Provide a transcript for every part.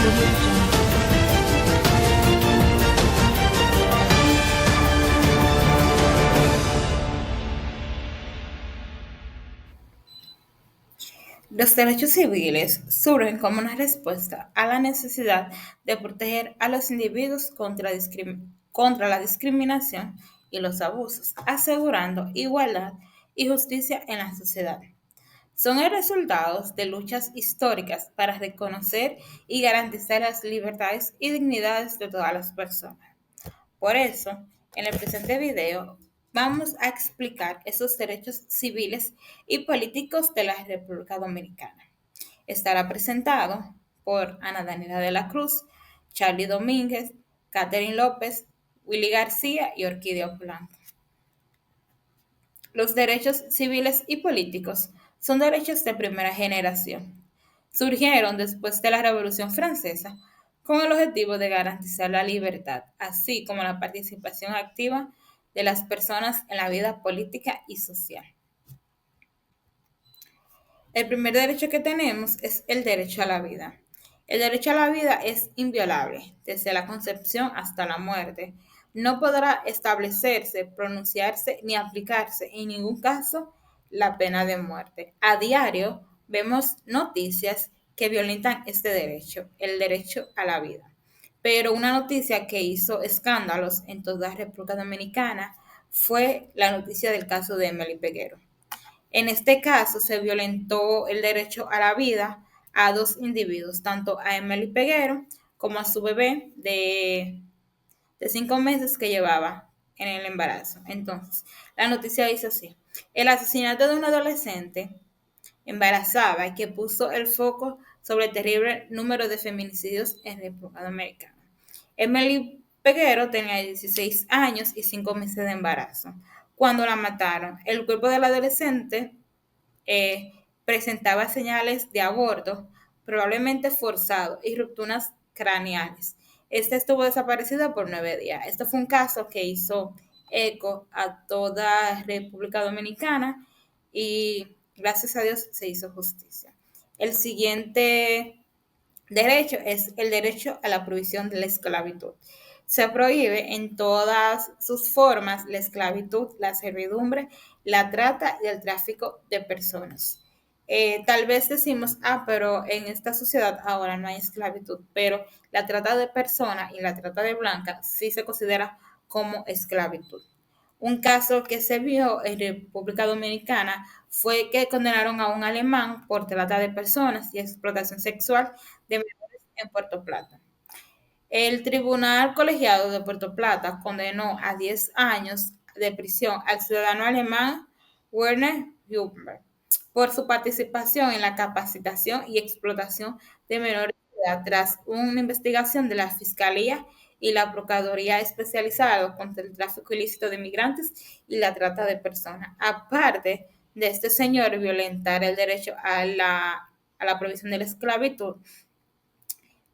Audio Jungle. Los derechos civiles surgen como una respuesta a la necesidad de proteger a los individuos contra la discriminación y los abusos, asegurando igualdad y justicia en la sociedad. Son el resultado de luchas históricas para reconocer y garantizar las libertades y dignidades de todas las personas. Por eso, en el presente video vamos a explicar esos derechos civiles y políticos de la República Dominicana. Estará presentado por Ana Daniela de la Cruz, Charlie Domínguez, Catherine López, Willy García y Orquídea Blanco. Los derechos civiles y políticos son derechos de primera generación. Surgieron después de la Revolución Francesa con el objetivo de garantizar la libertad, así como la participación activa de las personas en la vida política y social. El primer derecho que tenemos es el derecho a la vida. El derecho a la vida es inviolable, desde la concepción hasta la muerte. No podrá establecerse, pronunciarse ni aplicarse en ningún caso la pena de muerte. A diario vemos noticias que violentan este derecho, el derecho a la vida. Pero una noticia que hizo escándalos en toda la República Dominicana fue la noticia del caso de Emily Peguero. En este caso, se violentó el derecho a la vida a dos individuos, tanto a Emily Peguero como a su bebé de 5 meses que llevaba en el embarazo. Entonces, la noticia dice así: el asesinato de un adolescente embarazada y que puso el foco sobre el terrible número de feminicidios en República Dominicana. Emily Peguero tenía 16 años y 5 meses de embarazo cuando la mataron. El cuerpo del adolescente eh, presentaba señales de aborto, probablemente forzado, y rupturas craneales. Este estuvo desaparecido por 9 días. Este fue un caso que hizo eco a toda República Dominicana y gracias a Dios se hizo justicia. El siguiente derecho es el derecho a la prohibición de la esclavitud. Se prohíbe en todas sus formas la esclavitud, la servidumbre, la trata y el tráfico de personas. Tal vez decimos, pero en esta sociedad ahora no hay esclavitud, pero la trata de personas y la trata de blancas sí se considera como esclavitud. Un caso que se vio en República Dominicana fue que condenaron a un alemán por trata de personas y explotación sexual de menores en Puerto Plata. El Tribunal Colegiado de Puerto Plata condenó a 10 años de prisión al ciudadano alemán Werner Huber por su participación en la capacitación y explotación de menores de edad tras una investigación de la Fiscalía y la Procuraduría especializada contra el tráfico ilícito de migrantes y la trata de personas. Aparte de este señor violentar el derecho a la provisión de la esclavitud,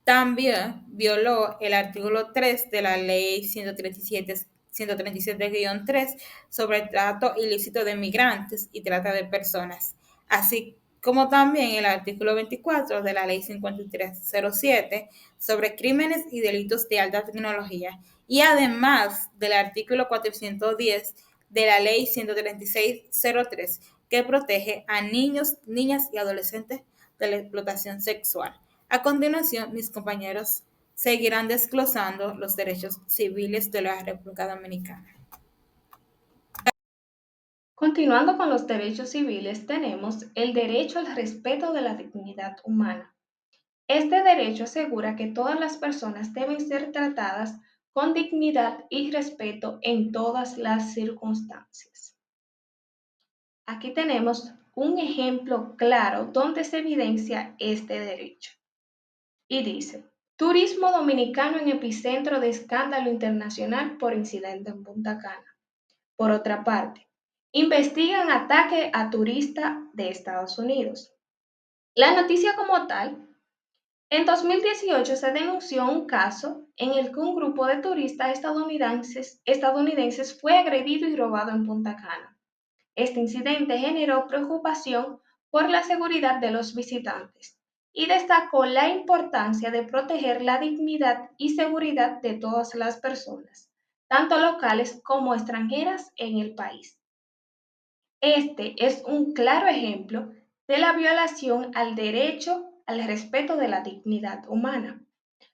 también violó el artículo 3 de la ley 137-3 sobre el trato ilícito de migrantes y trata de personas, así como también el artículo 24 de la ley 5307 sobre crímenes y delitos de alta tecnología y además del artículo 410 de la ley 13603 que protege a niños, niñas y adolescentes de la explotación sexual. A continuación, mis compañeros seguirán desglosando los derechos civiles de la República Dominicana. Continuando con los derechos civiles, tenemos el derecho al respeto de la dignidad humana. Este derecho asegura que todas las personas deben ser tratadas con dignidad y respeto en todas las circunstancias. Aquí tenemos un ejemplo claro donde se evidencia este derecho. Y dice, turismo dominicano en epicentro de escándalo internacional por incidente en Punta Cana. Por otra parte, investigan ataque a turista de Estados Unidos. La noticia como tal, en 2018 se denunció un caso en el que un grupo de turistas estadounidenses fue agredido y robado en Punta Cana. Este incidente generó preocupación por la seguridad de los visitantes. y destacó la importancia de proteger la dignidad y seguridad de todas las personas, tanto locales como extranjeras en el país. Este es un claro ejemplo de la violación al derecho al respeto de la dignidad humana.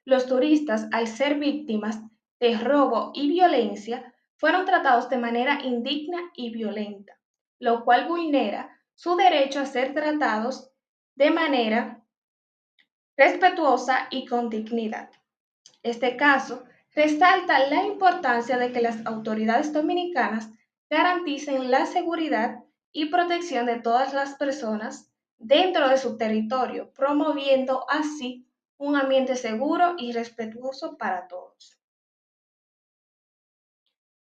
Los turistas, al ser víctimas de robo y violencia, fueron tratados de manera indigna y violenta, lo cual vulnera su derecho a ser tratados de manera respetuosa y con dignidad. Este caso resalta la importancia de que las autoridades dominicanas garanticen la seguridad y protección de todas las personas dentro de su territorio, promoviendo así un ambiente seguro y respetuoso para todos.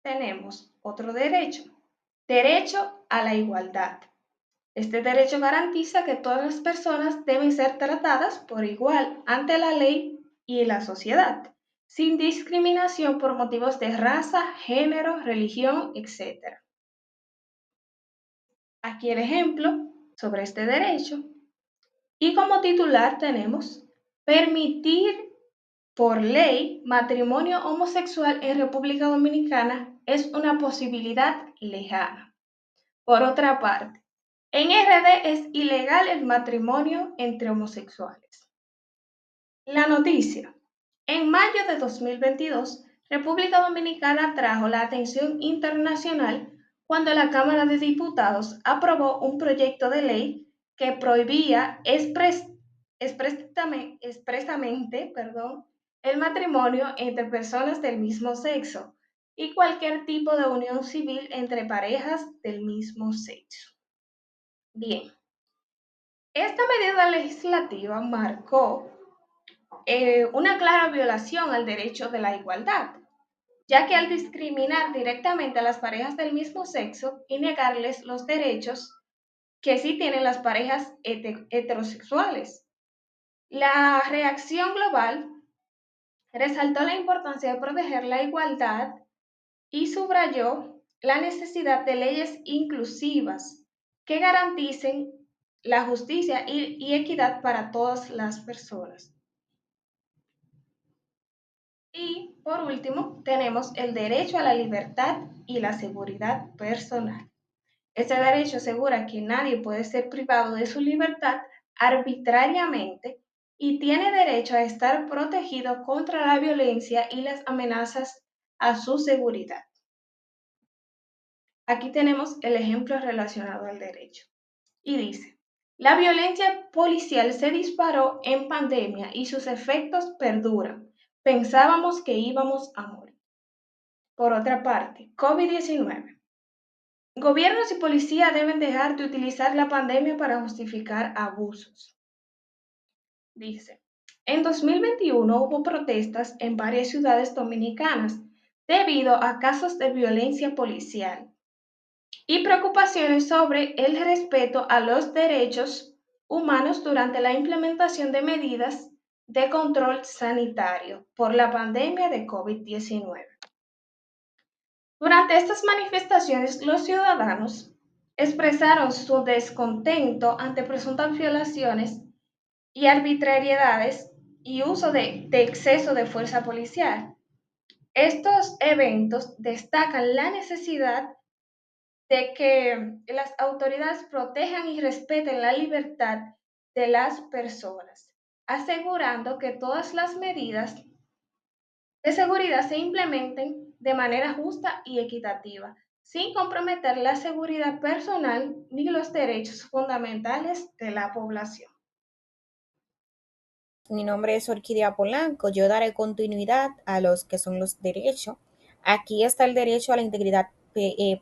Tenemos otro derecho, derecho a la igualdad. Este derecho garantiza que todas las personas deben ser tratadas por igual ante la ley y la sociedad, sin discriminación por motivos de raza, género, religión, etc. Aquí el ejemplo sobre este derecho. Y como titular tenemos permitir por ley matrimonio homosexual en República Dominicana es una posibilidad lejana. Por otra parte, en RD es ilegal el matrimonio entre homosexuales. La noticia. En mayo de 2022, República Dominicana trajo la atención internacional cuando la Cámara de Diputados aprobó un proyecto de ley que prohibía expresamente el matrimonio entre personas del mismo sexo y cualquier tipo de unión civil entre parejas del mismo sexo. Bien, esta medida legislativa marcó una clara violación al derecho de la igualdad, ya que al discriminar directamente a las parejas del mismo sexo y negarles los derechos que sí tienen las parejas heterosexuales. La reacción global resaltó la importancia de proteger la igualdad y subrayó la necesidad de leyes inclusivas que garanticen la justicia y equidad para todas las personas. Y por último, tenemos el derecho a la libertad y la seguridad personal. Este derecho asegura que nadie puede ser privado de su libertad arbitrariamente y tiene derecho a estar protegido contra la violencia y las amenazas a su seguridad. Aquí tenemos el ejemplo relacionado al derecho. Y dice, la violencia policial se disparó en pandemia y sus efectos perduran. Pensábamos que íbamos a morir. Por otra parte, COVID-19. Gobiernos y policía deben dejar de utilizar la pandemia para justificar abusos. Dice, en 2021 hubo protestas en varias ciudades dominicanas debido a casos de violencia policial y preocupaciones sobre el respeto a los derechos humanos durante la implementación de medidas de control sanitario por la pandemia de COVID-19. Durante estas manifestaciones, los ciudadanos expresaron su descontento ante presuntas violaciones y arbitrariedades y uso de exceso de fuerza policial. Estos eventos destacan la necesidad de que las autoridades protejan y respeten la libertad de las personas, asegurando que todas las medidas de seguridad se implementen de manera justa y equitativa, sin comprometer la seguridad personal ni los derechos fundamentales de la población. Mi nombre es Orquídea Polanco. Yo daré continuidad a los que son los derechos. Aquí está el derecho a la integridad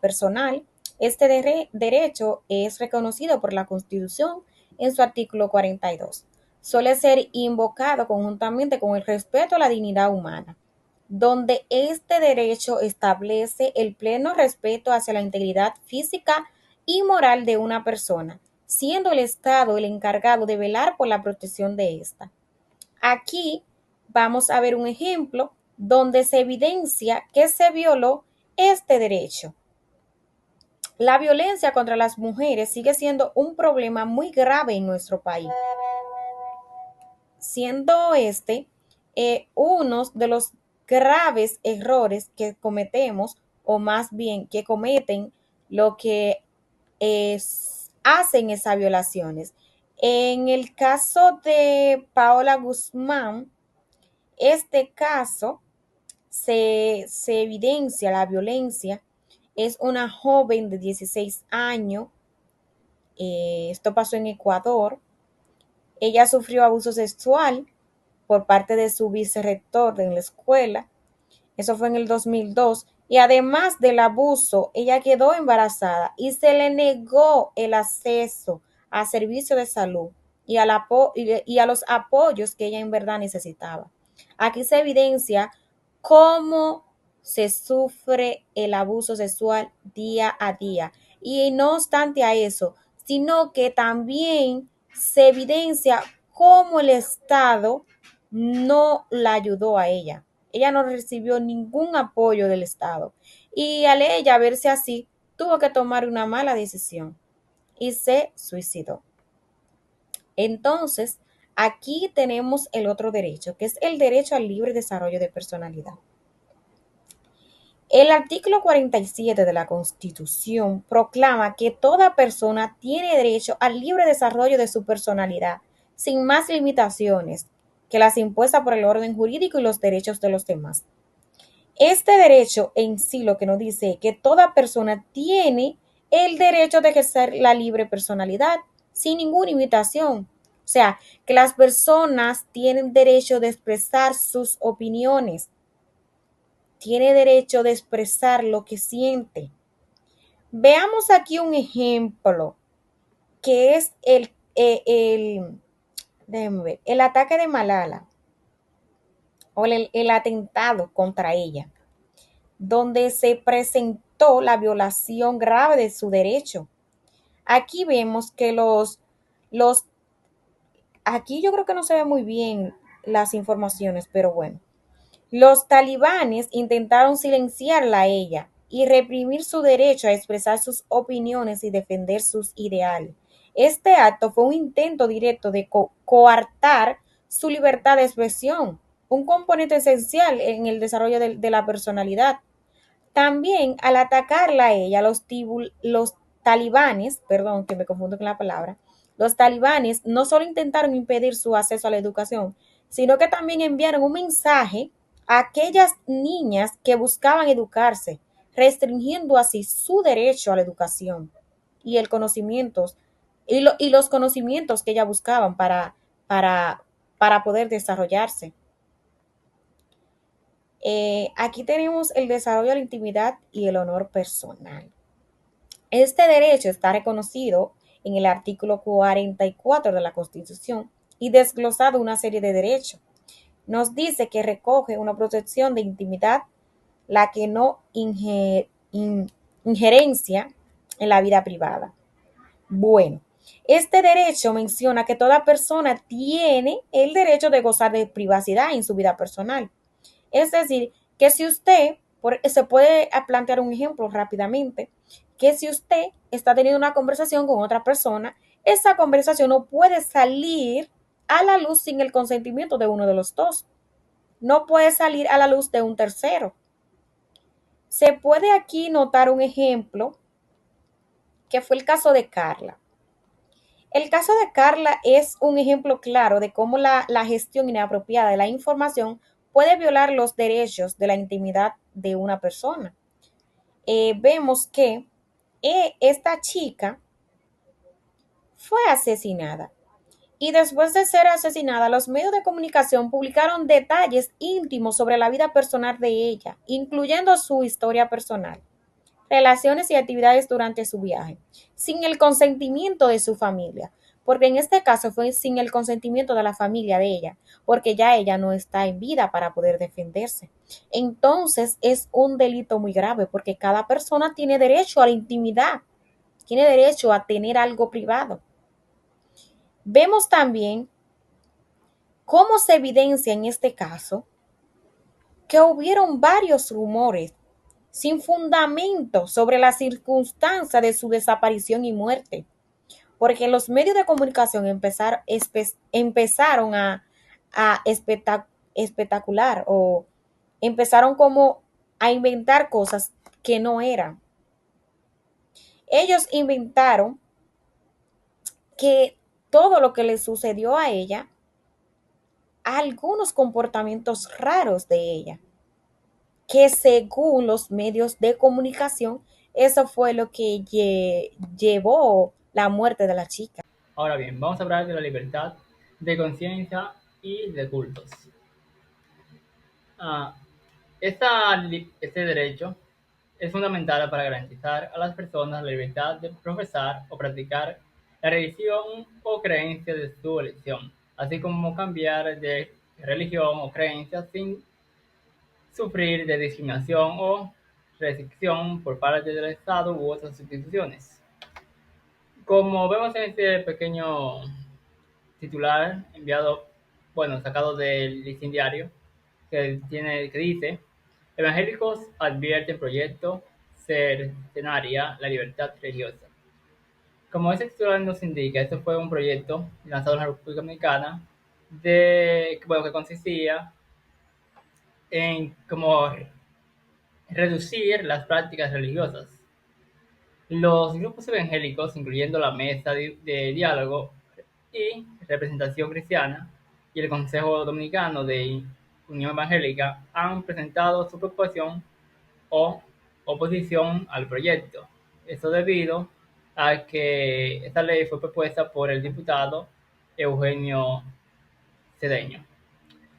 personal. Este derecho es reconocido por la Constitución en su artículo 42. Suele ser invocado conjuntamente con el respeto a la dignidad humana, donde este derecho establece el pleno respeto hacia la integridad física y moral de una persona, siendo el Estado el encargado de velar por la protección de ésta. Aquí vamos a ver un ejemplo donde se evidencia que se violó este derecho. La violencia contra las mujeres sigue siendo un problema muy grave en nuestro país. siendo este uno de los graves errores que cometemos, o más bien que cometen lo que hacen esas violaciones. En el caso de Paola Guzmán, este caso se evidencia la violencia. Es una joven de 16 años. Esto pasó en Ecuador. Ella sufrió abuso sexual por parte de su vicerrector en la escuela. Eso fue en el 2002. Y además del abuso, ella quedó embarazada y se le negó el acceso a servicios de salud y a los apoyos que ella en verdad necesitaba. Aquí se evidencia cómo se sufre el abuso sexual día a día. Y no obstante a eso, sino que también se evidencia cómo el Estado no la ayudó a ella. Ella no recibió ningún apoyo del Estado. Y al ella verse así, tuvo que tomar una mala decisión y se suicidó. Entonces, aquí tenemos el otro derecho, que es el derecho al libre desarrollo de personalidad. El artículo 47 de la Constitución proclama que toda persona tiene derecho al libre desarrollo de su personalidad, sin más limitaciones que las impuestas por el orden jurídico y los derechos de los demás. Este derecho en sí lo que nos dice es que toda persona tiene el derecho de ejercer la libre personalidad sin ninguna limitación. O sea, que las personas tienen derecho de expresar sus opiniones, tiene derecho de expresar lo que siente. Veamos aquí un ejemplo, que es el ataque de Malala o el atentado contra ella, donde se presentó la violación grave de su derecho. Aquí vemos que aquí yo creo que no se ve muy bien las informaciones, pero bueno. Los talibanes intentaron silenciarla a ella y reprimir su derecho a expresar sus opiniones y defender sus ideales. Este acto fue un intento directo de coartar su libertad de expresión, un componente esencial en el desarrollo de la personalidad. También al atacarla a ella, los talibanes, perdón que me confundo con la palabra, los talibanes no solo intentaron impedir su acceso a la educación, sino que también enviaron un mensaje a aquellas niñas que buscaban educarse, restringiendo así su derecho a la educación y el conocimiento y los conocimientos que ellas buscaban para poder desarrollarse. Aquí tenemos el desarrollo de la intimidad y el honor personal. Este derecho está reconocido en el artículo 44 de la Constitución y desglosado una serie de derechos. Nos dice que recoge una protección de intimidad, la que no injerencia en la vida privada. Bueno, este derecho menciona que toda persona tiene el derecho de gozar de privacidad en su vida personal. Es decir, que si usted, se puede plantear un ejemplo rápidamente, que si usted está teniendo una conversación con otra persona, esa conversación no puede salir a la luz sin el consentimiento de uno de los dos. No puede salir a la luz de un tercero. Se puede aquí notar un ejemplo que fue el caso de Carla. El caso de Carla es un ejemplo claro de cómo la gestión inapropiada de la información puede violar los derechos de la intimidad de una persona. Vemos que esta chica fue asesinada y después de ser asesinada, los medios de comunicación publicaron detalles íntimos sobre la vida personal de ella, incluyendo su historia personal, relaciones y actividades durante su viaje, sin el consentimiento de su familia, porque en este caso fue sin el consentimiento de la familia de ella, porque ya ella no está en vida para poder defenderse. Entonces es un delito muy grave, porque cada persona tiene derecho a la intimidad, tiene derecho a tener algo privado. Vemos también cómo se evidencia en este caso que hubieron varios rumores sin fundamento sobre la circunstancia de su desaparición y muerte, porque los medios de comunicación empezaron a espectacular o empezaron como a inventar cosas que no eran. Ellos inventaron que todo lo que le sucedió a ella, algunos comportamientos raros de ella, que según los medios de comunicación, eso fue lo que llevó la muerte de la chica. Ahora bien, vamos a hablar de la libertad de conciencia y de cultos. Ah, este derecho es fundamental para garantizar a las personas la libertad de profesar o practicar la religión o creencia de su elección, así como cambiar de religión o creencia sin sufrir de discriminación o restricción por parte del Estado u otras instituciones. Como vemos en este pequeño titular enviado, bueno, sacado del listín diario, que dice, evangélicos advierten proyecto cercenaria la libertad religiosa. Como ese titular nos indica, este fue un proyecto lanzado en la República Dominicana bueno, que consistía en como reducir las prácticas religiosas. Los grupos evangélicos, incluyendo la Mesa de Diálogo y Representación Cristiana y el Consejo Dominicano de Unión Evangélica, han presentado su preocupación o oposición al proyecto. Esto debido a que esta ley fue propuesta por el diputado Eugenio Cedeño.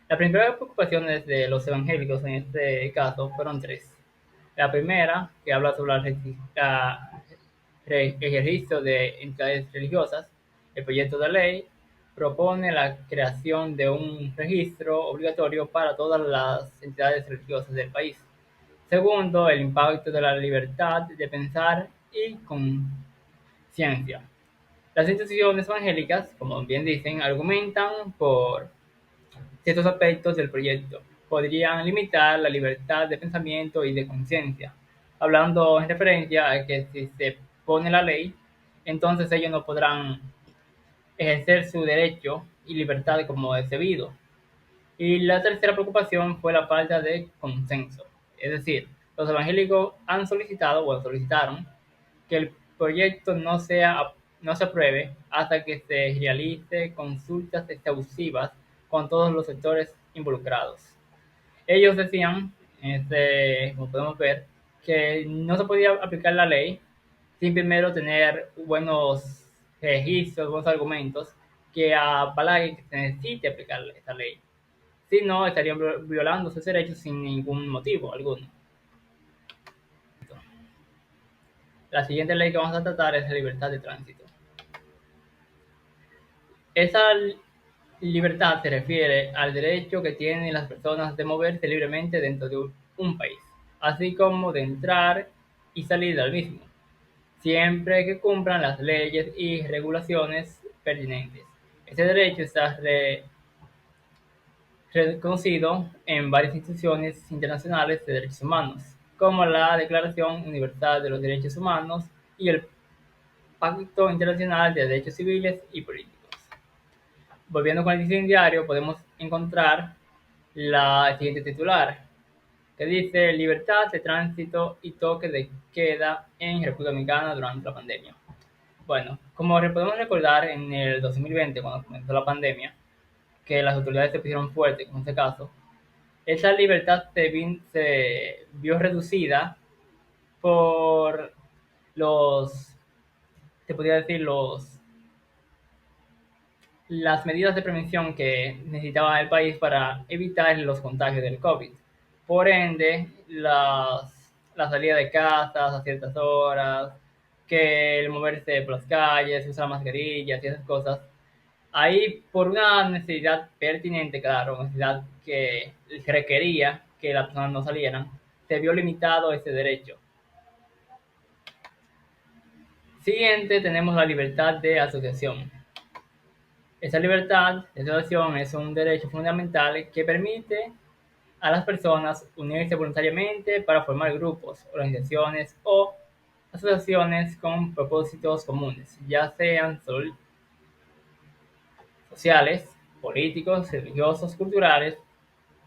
Las primeras preocupaciones de los evangélicos en este caso fueron tres. La primera, que habla sobre el registro de entidades religiosas. El proyecto de ley propone la creación de un registro obligatorio para todas las entidades religiosas del país. Segundo, el impacto de la libertad de pensar y conciencia. Las instituciones evangélicas, como bien dicen, argumentan por ciertos aspectos del proyecto podrían limitar la libertad de pensamiento y de conciencia, hablando en referencia a que si se pone la ley, entonces ellos no podrán ejercer su derecho y libertad como es debido. Y la tercera preocupación fue la falta de consenso. Es decir, los evangélicos han solicitado o solicitaron que el proyecto no se apruebe hasta que se realice consultas exhaustivas con todos los sectores involucrados. Ellos decían, como podemos ver, que no se podía aplicar la ley sin primero tener buenos registros, buenos argumentos que avalen que se necesite aplicar esta ley. Si no, estarían violando sus derechos sin ningún motivo alguno. La siguiente ley que vamos a tratar es la libertad de tránsito. Esa libertad se refiere al derecho que tienen las personas de moverse libremente dentro de un país, así como de entrar y salir del mismo, siempre que cumplan las leyes y regulaciones pertinentes. Este derecho está reconocido en varias instituciones internacionales de derechos humanos, como la Declaración Universal de los Derechos Humanos y el Pacto Internacional de Derechos Civiles y Políticos. Volviendo con el diario, podemos encontrar la siguiente titular, que dice libertad de tránsito y toque de queda en República Dominicana durante la pandemia. Bueno, como podemos recordar en el 2020, cuando comenzó la pandemia, que las autoridades se pusieron fuertes con este caso, esa libertad se vio reducida por se podría decir, las medidas de prevención que necesitaba el país para evitar los contagios del COVID. Por ende, la salida de casas a ciertas horas, que el moverse por las calles, usar mascarillas y esas cosas, ahí por una necesidad pertinente, claro, una necesidad que requería que las personas no salieran, se vio limitado ese derecho. Siguiente, tenemos la libertad de asociación. Esa libertad de asociación es un derecho fundamental que permite a las personas unirse voluntariamente para formar grupos, organizaciones o asociaciones con propósitos comunes, ya sean sociales, políticos, religiosos, culturales,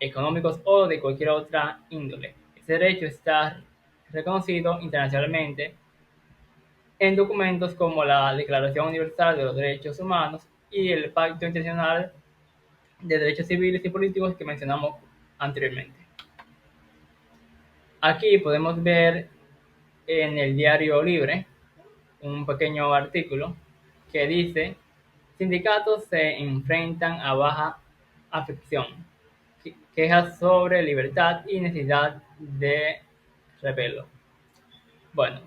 económicos o de cualquier otra índole. Este derecho está reconocido internacionalmente en documentos como la Declaración Universal de los Derechos Humanos y el Pacto Internacional de Derechos Civiles y Políticos que mencionamos anteriormente. Aquí podemos ver en el Diario Libre un pequeño artículo que dice: sindicatos se enfrentan a baja afección, quejas sobre libertad y necesidad de repelo. Bueno,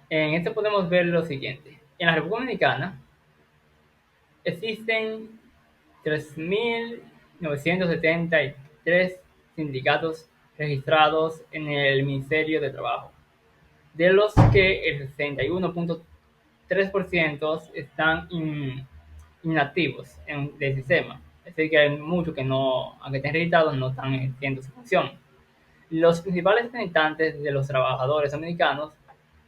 en esto podemos ver lo siguiente. En la República Dominicana existen 3.973 sindicatos registrados en el Ministerio de Trabajo, de los que el 61.3% están inactivos del sistema. Es decir, que hay muchos que no, aunque estén registrados, no están ejerciendo su función. Los principales representantes de los trabajadores dominicanos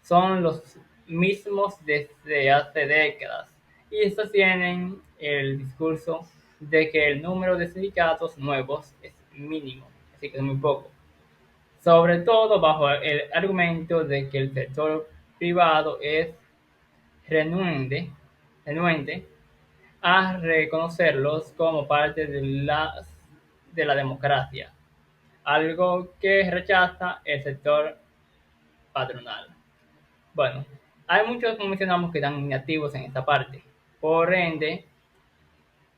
son los mismos desde hace décadas y sostienen el discurso de que el número de sindicatos nuevos es mínimo, así que es muy poco, sobre todo bajo el argumento de que el sector privado es renuente a reconocerlos como parte de la democracia, algo que rechaza el sector patronal. Bueno, hay muchos, como mencionamos, que están inactivos en esta parte. Por ende,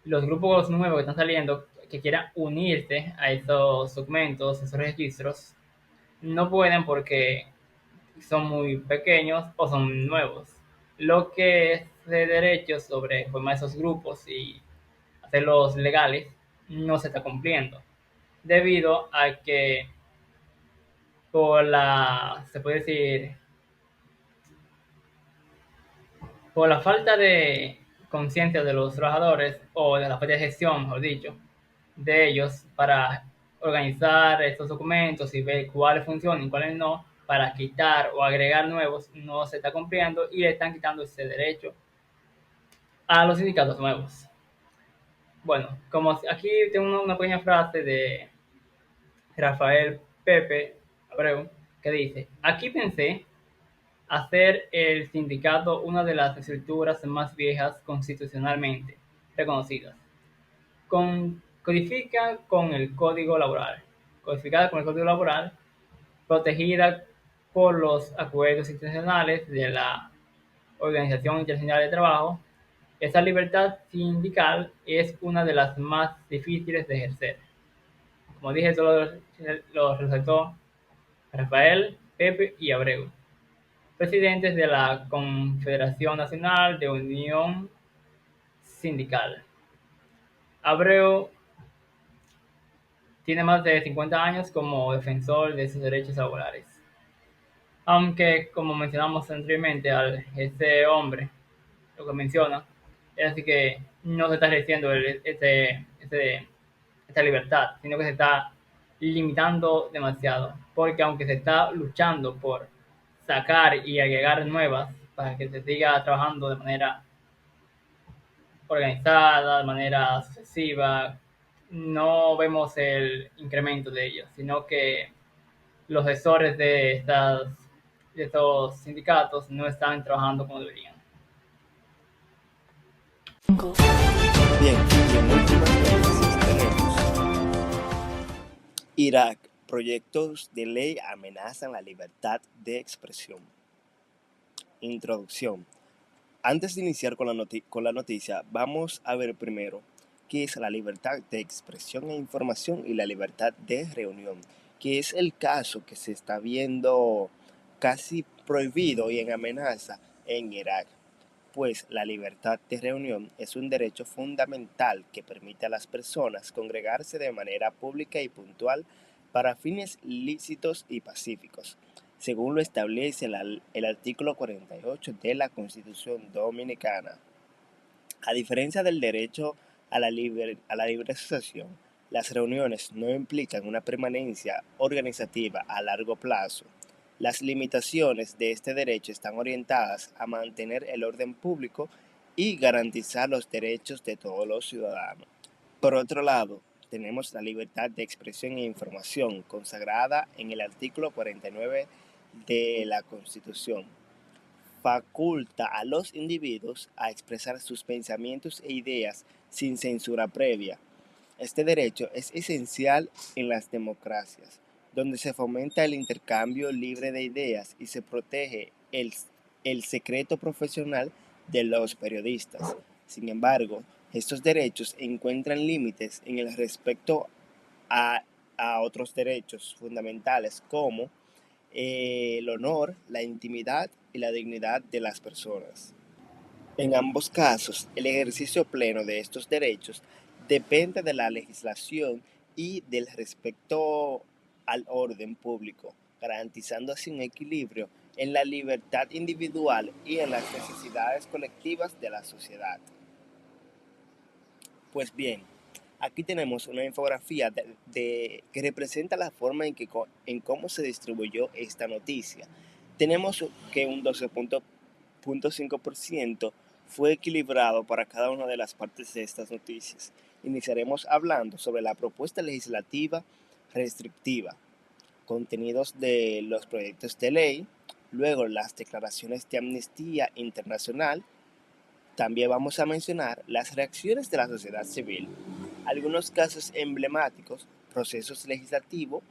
los grupos nuevos que están saliendo, que quieran unirse a esos documentos, esos registros, no pueden porque son muy pequeños o son nuevos. Lo que es de derechos sobre formar esos grupos y hacerlos legales no se está cumpliendo, debido a que se puede decir, por la falta de conciencia de los trabajadores o de la falta de gestión, mejor dicho, de ellos para organizar estos documentos y ver cuáles funcionan y cuáles no, para quitar o agregar nuevos, no se está cumpliendo y le están quitando ese derecho a los sindicatos nuevos. Bueno, como aquí tengo una pequeña frase de Rafael Pepe Abreu que dice: aquí pensé hacer el sindicato una de las estructuras más viejas constitucionalmente reconocidas. Codificada con el Código Laboral, protegida por los acuerdos internacionales de la Organización Internacional de Trabajo. Esa libertad sindical es una de las más difíciles de ejercer. Como dije, solo lo resaltó Rafael, Pepe y Abreu, presidentes de la Confederación Nacional de Unión Sindical. Abreu tiene más de 50 años como defensor de sus derechos laborales. Aunque, como mencionamos anteriormente, ese hombre, lo que menciona, es así que no se está ejerciendo esta libertad, sino que se está limitando demasiado. Porque aunque se está luchando por sacar y agregar nuevas para que se siga trabajando de manera organizada, de manera sucesiva, no vemos el incremento de ellos, sino que los gestores de estos sindicatos no están trabajando como deberían. Bien, y en últimas noticias tenemos: Irak, proyectos de ley amenazan la libertad de expresión. Introducción. Antes de iniciar con la noticia, vamos a ver primero qué es la libertad de expresión e información y la libertad de reunión, que es el caso que se está viendo casi prohibido y en amenaza en Irak. Pues la libertad de reunión es un derecho fundamental que permite a las personas congregarse de manera pública y puntual para fines lícitos y pacíficos, según lo establece el artículo 48 de la Constitución Dominicana. A diferencia del derecho a la libre asociación, las reuniones no implican una permanencia organizativa a largo plazo. Las limitaciones de este derecho están orientadas a mantener el orden público y garantizar los derechos de todos los ciudadanos. Por otro lado, tenemos la libertad de expresión e información consagrada en el artículo 49 de la Constitución. Faculta a los individuos a expresar sus pensamientos e ideas sin censura previa. Este derecho es esencial en las democracias, donde se fomenta el intercambio libre de ideas y se protege el secreto profesional de los periodistas. Sin embargo, estos derechos encuentran límites en el respecto a, a otros derechos fundamentales como el honor, la intimidad y la dignidad de las personas. En ambos casos, el ejercicio pleno de estos derechos depende de la legislación y del respeto al orden público, garantizando así un equilibrio en la libertad individual y en las necesidades colectivas de la sociedad. Pues bien, aquí tenemos una infografía que representa la forma en cómo se distribuyó esta noticia. Tenemos que un 12.5% fue equilibrado para cada una de las partes de estas noticias. Iniciaremos hablando sobre la propuesta legislativa restrictiva, contenidos de los proyectos de ley, luego las declaraciones de Amnistía Internacional. También vamos a mencionar las reacciones de la sociedad civil, algunos casos emblemáticos, procesos legislativos,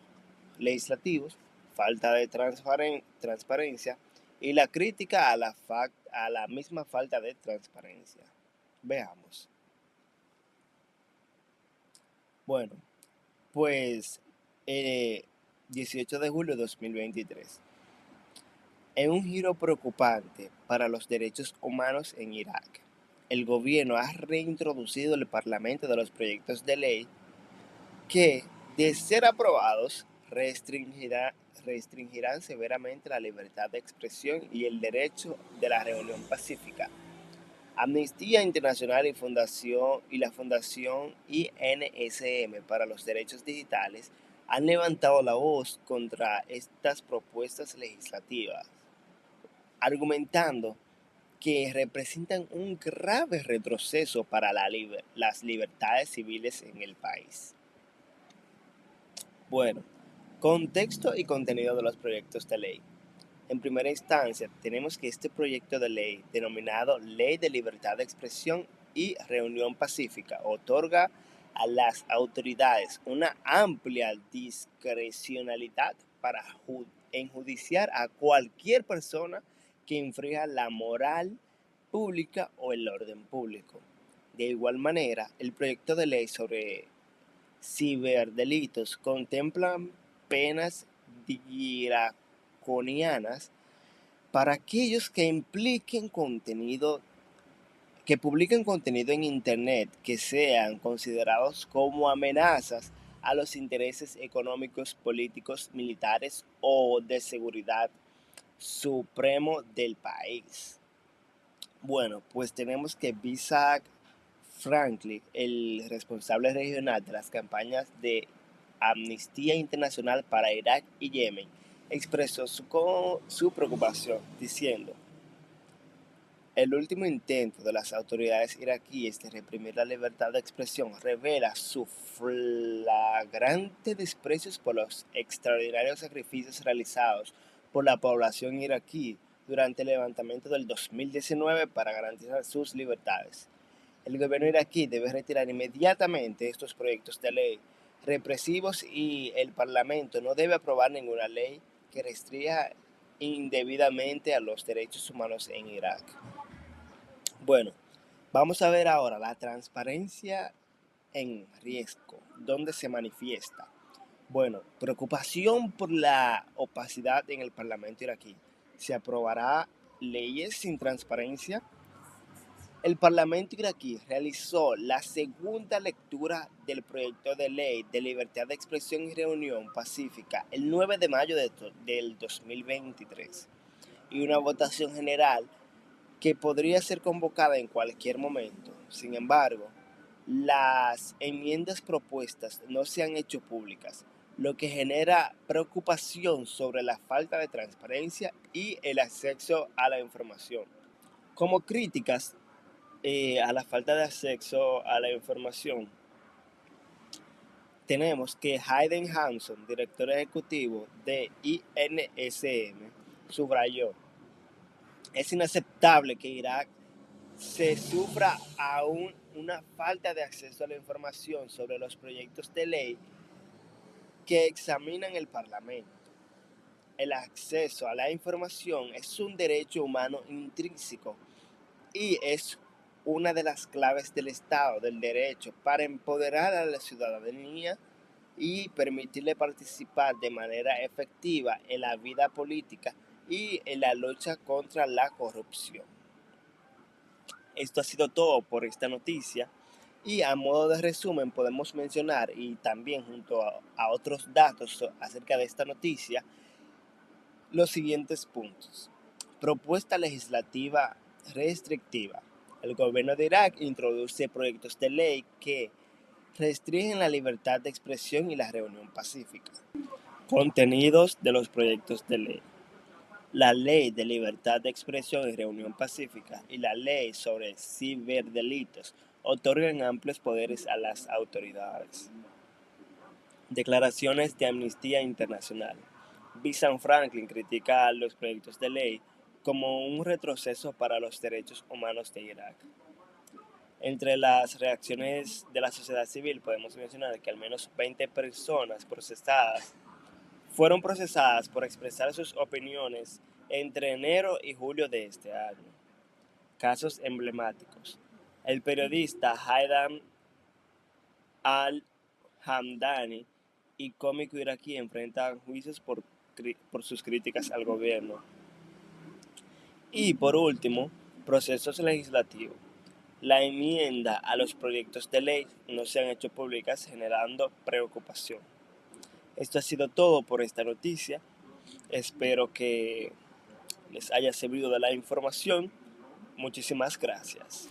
falta de transparencia y la crítica a la misma falta de transparencia. Veamos. Bueno, pues 18 de julio de 2023. En un giro preocupante para los derechos humanos en Irak, el gobierno ha reintroducido el Parlamento de los proyectos de ley que, de ser aprobados, restringirán severamente la libertad de expresión y el derecho de la reunión pacífica. Amnistía Internacional y la Fundación INSM para los Derechos Digitales han levantado la voz contra estas propuestas legislativas, argumentando que representan un grave retroceso para las libertades civiles en el país. Bueno, contexto y contenido de los proyectos de ley. En primera instancia, tenemos que este proyecto de ley, denominado Ley de Libertad de Expresión y Reunión Pacífica, otorga a las autoridades una amplia discrecionalidad para enjuiciar a cualquier persona que infrinja la moral pública o el orden público. De igual manera, el proyecto de ley sobre ciberdelitos contempla penas draconianas para aquellos que publiquen contenido en Internet que sean considerados como amenazas a los intereses económicos, políticos, militares o de seguridad supremo del país. Bueno, pues tenemos que Isaac Franklin, el responsable regional de las campañas de Amnistía Internacional para Irak y Yemen, expresó su preocupación diciendo: el último intento de las autoridades iraquíes de reprimir la libertad de expresión revela su flagrante desprecio por los extraordinarios sacrificios realizados por la población iraquí durante el levantamiento del 2019 para garantizar sus libertades. El gobierno iraquí debe retirar inmediatamente estos proyectos de ley represivos y el Parlamento no debe aprobar ninguna ley que restrinja indebidamente a los derechos humanos en Irak. Bueno, vamos a ver ahora la transparencia en riesgo, ¿dónde se manifiesta? Bueno, preocupación por la opacidad en el Parlamento iraquí. ¿Se aprobará leyes sin transparencia? El Parlamento iraquí realizó la segunda lectura del proyecto de ley de libertad de expresión y reunión pacífica el 9 de mayo del 2023 y una votación general que podría ser convocada en cualquier momento. Sin embargo, las enmiendas propuestas no se han hecho públicas, lo que genera preocupación sobre la falta de transparencia y el acceso a la información. Como críticas a la falta de acceso a la información, tenemos que Hayden Hanson, director ejecutivo de INSM, subrayó: es inaceptable que Irak se sufra aún una falta de acceso a la información sobre los proyectos de ley que examinan el Parlamento. El acceso a la información es un derecho humano intrínseco y es una de las claves del Estado del Derecho para empoderar a la ciudadanía y permitirle participar de manera efectiva en la vida política y en la lucha contra la corrupción. Esto ha sido todo por esta noticia, y a modo de resumen podemos mencionar, y también junto a otros datos acerca de esta noticia, los siguientes puntos. Propuesta legislativa restrictiva. El gobierno de Irak introduce proyectos de ley que restringen la libertad de expresión y la reunión pacífica. Contenidos de los proyectos de ley. La Ley de Libertad de Expresión y Reunión Pacífica y la Ley sobre Ciberdelitos otorgan amplios poderes a las autoridades. Declaraciones de Amnistía Internacional. Vincent Franklin critica los proyectos de ley como un retroceso para los derechos humanos de Irak. Entre las reacciones de la sociedad civil podemos mencionar que al menos 20 personas fueron procesadas por expresar sus opiniones entre enero y julio de este año. Casos emblemáticos. El periodista Haidam al-Hamdani y cómico iraquí enfrentan juicios por sus críticas al gobierno. Y por último, procesos legislativos. La enmienda a los proyectos de ley no se han hecho públicas, generando preocupación. Esto ha sido todo por esta noticia. Espero que les haya servido de la información. Muchísimas gracias.